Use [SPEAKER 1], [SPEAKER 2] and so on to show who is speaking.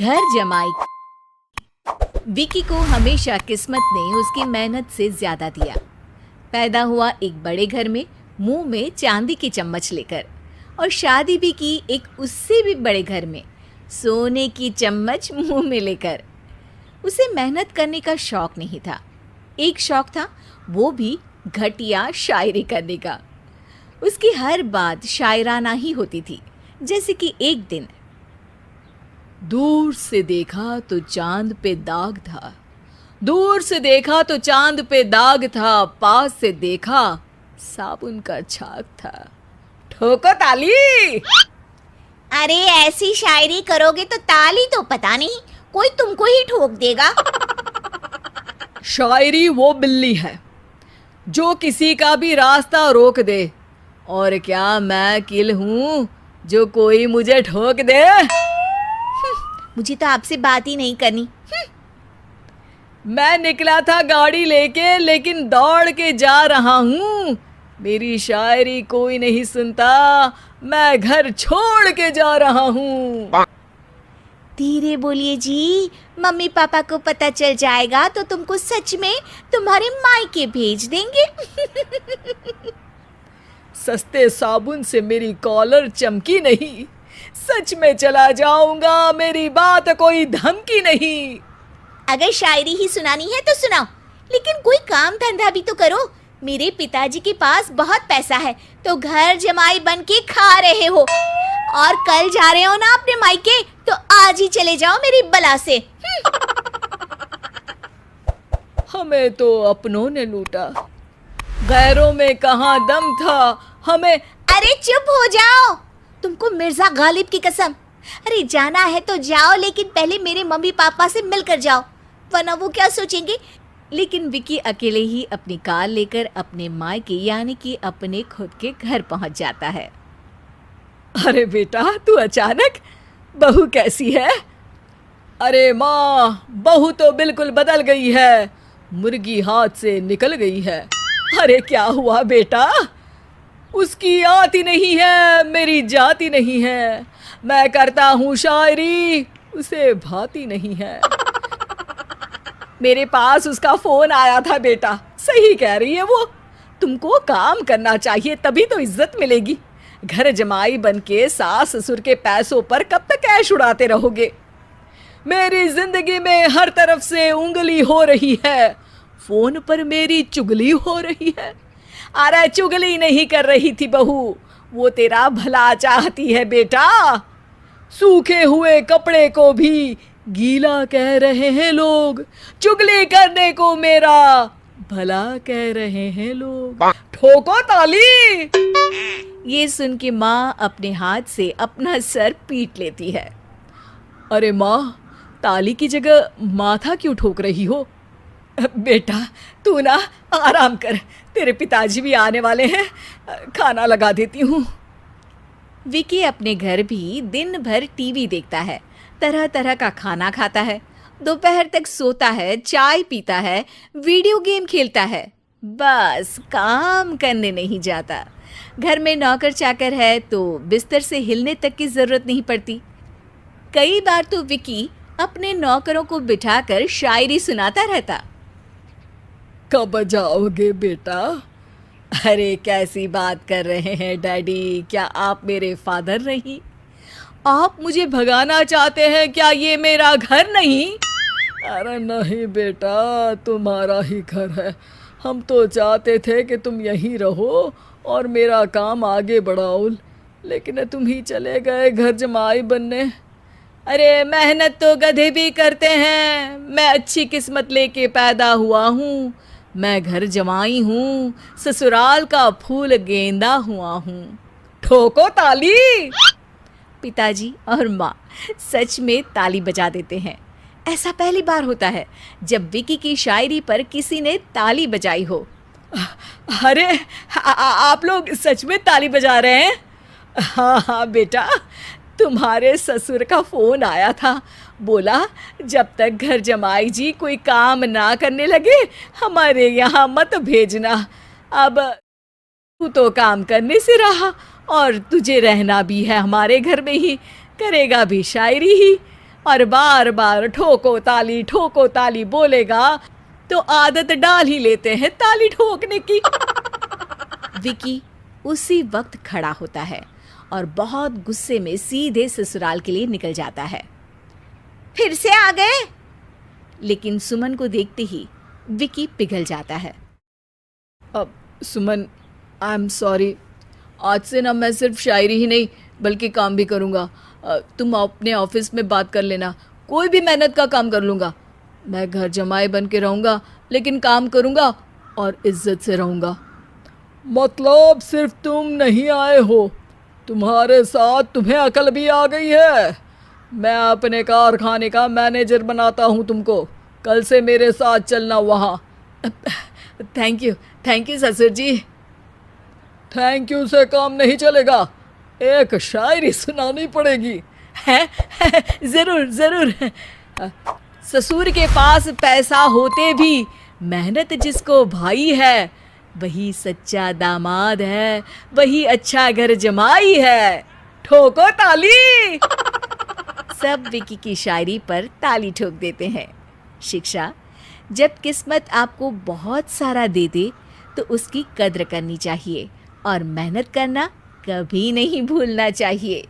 [SPEAKER 1] घर जमाई। विकी को हमेशा किस्मत ने उसकी मेहनत से ज्यादा दिया। पैदा हुआ एक बड़े घर में, मुंह में चांदी की चम्मच लेकर, और शादी भी की एक उससे भी बड़े घर में, सोने की चम्मच मुंह में लेकर। उसे मेहनत करने का शौक नहीं था। एक शौक था, वो भी घटिया शायरी करने का। उसकी हर बात शायराना ही होती थी। जैसे कि एक दिन, दूर से देखा तो चांद पे दाग था, दूर से देखा तो चांद पे दाग था, पास से देखा साबुन का छाग था। ठोको ताली।
[SPEAKER 2] अरे ऐसी शायरी करोगे तो ताली तो पता नहीं, कोई तुमको ही ठोक देगा।
[SPEAKER 1] शायरी वो बिल्ली है जो किसी का भी रास्ता रोक दे, और क्या मैं किल हूँ जो कोई मुझे ठोक दे।
[SPEAKER 2] मुझे तो आपसे बात ही नहीं करनी।
[SPEAKER 1] मैं निकला था गाड़ी लेके, लेकिन दौड़ के जा रहा हूँ। मेरी शायरी कोई नहीं सुनता, मैं घर छोड़ के जा रहा हूँ।
[SPEAKER 2] धीरे बोलिए जी, मम्मी पापा को पता चल जाएगा तो तुमको सच में तुम्हारे मायके भेज देंगे।
[SPEAKER 1] सस्ते साबुन से मेरी कॉलर चमकी नहीं, सच में चला जाऊंगा, मेरी बात कोई धमकी नहीं।
[SPEAKER 2] अगर शायरी ही सुनानी है तो सुनाओ, लेकिन कोई काम धंधा भी तो करो। मेरे पिताजी के पास बहुत पैसा है, तो घर जमाई बन के खा रहे हो, और कल जा रहे हो ना अपने मायके, तो आज ही चले जाओ मेरी बला से।
[SPEAKER 1] हमें तो अपनों ने लूटा, गैरों में कहाँ दम था हमें।
[SPEAKER 2] अरे चुप हो जाओ, तुमको मिर्जा गालिब की कसम। अरे जाना है तो जाओ, लेकिन पहले मेरे मम्मी पापा से मिलकर जाओ, वरना वो क्या सोचेंगे। लेकिन विकी अकेले ही अपनी कार लेकर अपने मायके यानी कि अपने खुद के घर पहुंच जाता है। अरे बेटा, तू अचानक, बहू कैसी है? अरे माँ, बहू तो बिल्कुल बदल गई है, मुर्गी हाथ से निकल गई है। अरे क्या हुआ बेटा? उसकी आती नहीं है, मेरी जाती नहीं है। मैं करता हूँ शायरी, उसे भाती नहीं है। मेरे पास उसका फोन आया था बेटा, सही कह रही है वो। तुमको काम करना चाहिए, तभी तो इज्जत मिलेगी। घर जमाई बन के सास ससुर के पैसों पर कब तक ऐश उड़ाते रहोगे? मेरी जिंदगी में हर तरफ से उंगली हो रही है, फोन पर मेरी चुगली हो रही है। अरे चुगली नहीं कर रही थी बहू, वो तेरा भला चाहती है बेटा। सूखे हुए कपड़े को भी गीला कह रहे हैं लोग, चुगली करने को मेरा भला कह रहे हैं लोग। ठोको ताली। ये सुन के माँ अपने हाथ से अपना सर पीट लेती है। अरे माँ, ताली की जगह माथा क्यों ठोक रही हो? बेटा तू ना आराम कर, तेरे पिताजी भी आने वाले हैं, खाना लगा देती हूँ। विकी अपने घर भी दिन भर टीवी देखता है, तरह तरह का खाना खाता है, दोपहर तक सोता है, चाय पीता है, वीडियो गेम खेलता है, बस काम करने नहीं जाता। घर में नौकर चाकर है तो बिस्तर से हिलने तक की जरूरत नहीं पड़ती। कई बार तो विकी अपने नौकरों को बिठाकर शायरी सुनाता रहता। कब जाओगे बेटा? अरे कैसी बात कर रहे हैं डैडी, क्या आप मेरे फादर नहीं? आप मुझे भगाना चाहते हैं क्या? ये मेरा घर नहीं। अरे नहीं बेटा, तुम्हारा ही घर है। हम तो चाहते थे कि तुम यहीं रहो और मेरा काम आगे बढ़ाओ, लेकिन तुम ही चले गए घर जमाई बनने। अरे मेहनत तो गधे भी करते हैं, मैं अच्छी किस्मत लेके पैदा हुआ हूँ, मैं घर जमाई हूँ, ससुराल का फूल गेंदा हुआ हूँ। ठोको ताली। पिताजी और माँ सच में ताली बजा देते हैं। ऐसा पहली बार होता है जब विकी की शायरी पर किसी ने ताली बजाई हो। अरे आप लोग सच में ताली बजा रहे हैं? हाँ हाँ बेटा, तुम्हारे ससुर का फोन आया था, बोला जब तक घर जमाई जी कोई काम ना करने लगे हमारे यहाँ मत भेजना। अब तू तो काम करने से रहा और तुझे रहना भी है हमारे घर में ही, करेगा भी शायरी ही।
[SPEAKER 1] और बार बार ठोको ताली बोलेगा तो आदत डाल ही लेते हैं ताली ठोकने की। विकी उसी वक्त खड़ा होता है और बहुत गुस्से में सीधे ससुराल के लिए निकल जाता है।
[SPEAKER 2] फिर से आ गए?
[SPEAKER 1] लेकिन सुमन को देखते ही विकी पिघल जाता है। अब सुमन, आई एम सॉरी, आज से ना मैं सिर्फ शायरी ही नहीं बल्कि काम भी करूँगा। तुम अपने ऑफिस में बात कर लेना, कोई भी मेहनत का काम कर लूँगा। मैं घर जमाई बन के रहूँगा लेकिन काम करूँगा और इज्जत से रहूँगा। मतलब सिर्फ तुम नहीं आए हो, तुम्हारे साथ तुम्हें अकल भी आ गई है। मैं अपने कारखाने का मैनेजर बनाता हूँ तुमको, कल से मेरे साथ चलना वहाँ। थैंक यू ससुर जी। थैंक यू से काम नहीं चलेगा, एक शायरी सुनानी पड़ेगी। है ज़रूर। ससुर के पास पैसा होते भी मेहनत जिसको भाई है, वही सच्चा दामाद है, वही अच्छा घर जमाई है। ठोको ताली। सब विकी की शायरी पर ताली ठोक देते हैं। शिक्षा, जब किस्मत आपको बहुत सारा दे दे तो उसकी कद्र करनी चाहिए और मेहनत करना कभी नहीं भूलना चाहिए।